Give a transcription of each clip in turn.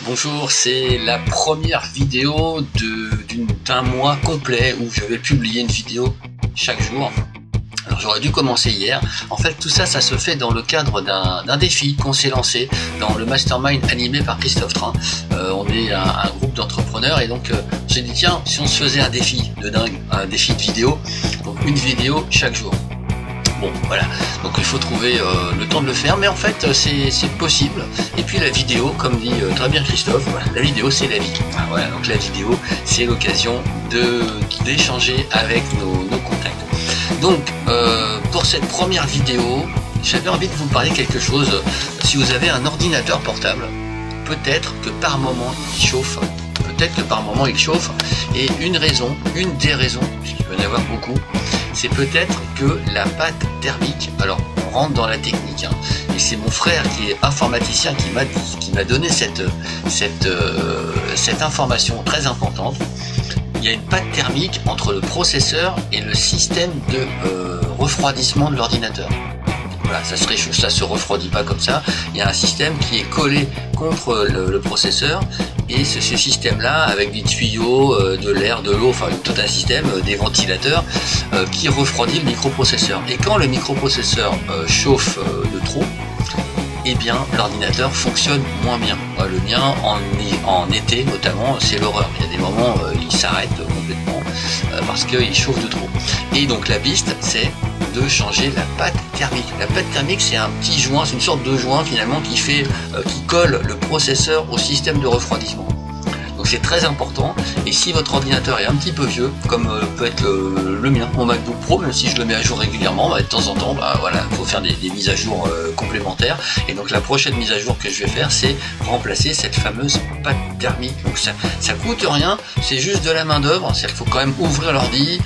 Bonjour, c'est la première vidéo d'un mois complet où je vais publier une vidéo chaque jour. Alors j'aurais dû commencer hier. En fait tout ça se fait dans le cadre d'un défi qu'on s'est lancé dans le mastermind animé par Christophe Train. On est un groupe d'entrepreneurs et donc on s'est dit tiens, si on se faisait un défi de dingue, un défi de vidéo, donc une vidéo chaque jour. Bon voilà, donc il faut trouver le temps de le faire, mais en fait c'est possible. Et puis la vidéo, comme dit très bien Christophe, voilà, la vidéo c'est la vie. Voilà, donc la vidéo c'est l'occasion d'échanger avec nos contacts. Donc pour cette première vidéo, j'avais envie de vous parler quelque chose. Si vous avez un ordinateur portable, peut-être que par moment il chauffe. Et une des raisons, puisqu'il peut y en avoir beaucoup, c'est peut-être que la pâte thermique, alors on rentre dans la technique, hein, et c'est mon frère qui est informaticien qui m'a donné cette information très importante. Il y a une pâte thermique entre le processeur et le système de refroidissement de l'ordinateur. Voilà, ça se réchauffe, ça se refroidit pas comme ça. Il y a un système qui est collé contre le processeur et ce système-là, avec des tuyaux, de l'air, de l'eau, enfin tout un système, des ventilateurs qui refroidit le microprocesseur. Et quand le microprocesseur chauffe de trop, eh bien l'ordinateur fonctionne moins bien. Le mien en été notamment, c'est l'horreur. Il y a des moments il s'arrête complètement parce qu'il chauffe de trop. Et donc la piste, c'est de changer la pâte thermique. La pâte thermique, c'est un petit joint, c'est une sorte de joint finalement qui colle le processeur au système de refroidissement. Donc c'est très important, et si votre ordinateur est un petit peu vieux, comme peut être le mien, mon MacBook Pro, même si je le mets à jour régulièrement, de temps en temps, voilà, il faut faire des mises à jour complémentaires. Et donc la prochaine mise à jour que je vais faire, c'est remplacer cette fameuse pâte thermique. Donc ça coûte rien, c'est juste de la main d'œuvre, c'est-à-dire qu'il faut quand même ouvrir l'ordi,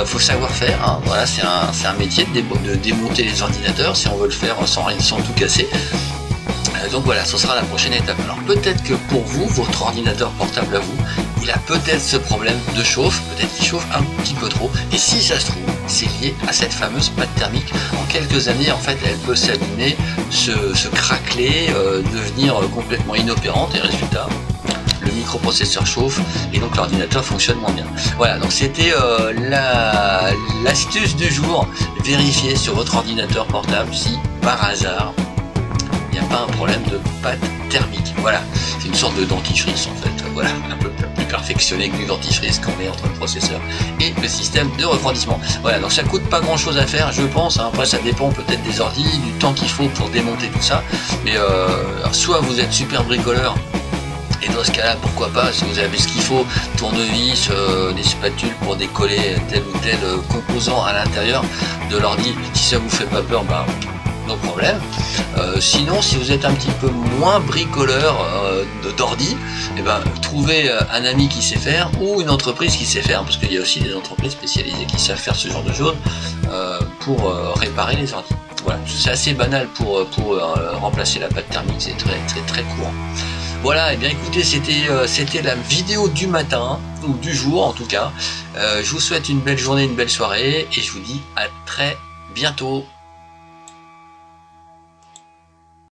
faut savoir faire, hein. Voilà, c'est un métier de démonter les ordinateurs si on veut le faire sans tout casser. Donc voilà, ce sera la prochaine étape. Alors peut-être que pour vous, votre ordinateur portable à vous, il a peut-être ce problème de chauffe, peut-être qu'il chauffe un petit peu trop, et si ça se trouve, c'est lié à cette fameuse pâte thermique. En quelques années, en fait, elle peut s'abîmer, se craqueler, devenir complètement inopérante, et résultat, le microprocesseur chauffe, et donc l'ordinateur fonctionne moins bien. Voilà, donc c'était l'astuce du jour. Vérifiez sur votre ordinateur portable si, par hasard, il n'y a pas un problème de pâte thermique. Voilà, c'est une sorte de dentifrice en fait, voilà, un peu plus perfectionné que du dentifrice qu'on met entre le processeur et le système de refroidissement. Voilà, donc ça coûte pas grand chose à faire, je pense, hein. Après ça dépend peut-être des ordis, du temps qu'il faut pour démonter tout ça, mais soit vous êtes super bricoleur, et dans ce cas-là, pourquoi pas, si vous avez ce qu'il faut, tournevis, des spatules pour décoller tel ou tel composant à l'intérieur de l'ordi, si ça vous fait pas peur, no problème. Sinon, si vous êtes un petit peu moins bricoleur d'ordi, trouvez un ami qui sait faire ou une entreprise qui sait faire, parce qu'il y a aussi des entreprises spécialisées qui savent faire ce genre de choses pour réparer les ordis. Voilà, c'est assez banal pour remplacer la pâte thermique, c'est très courant. Voilà, et bien écoutez, c'était la vidéo du matin, ou du jour en tout cas. Je vous souhaite une belle journée, une belle soirée, et je vous dis à très bientôt.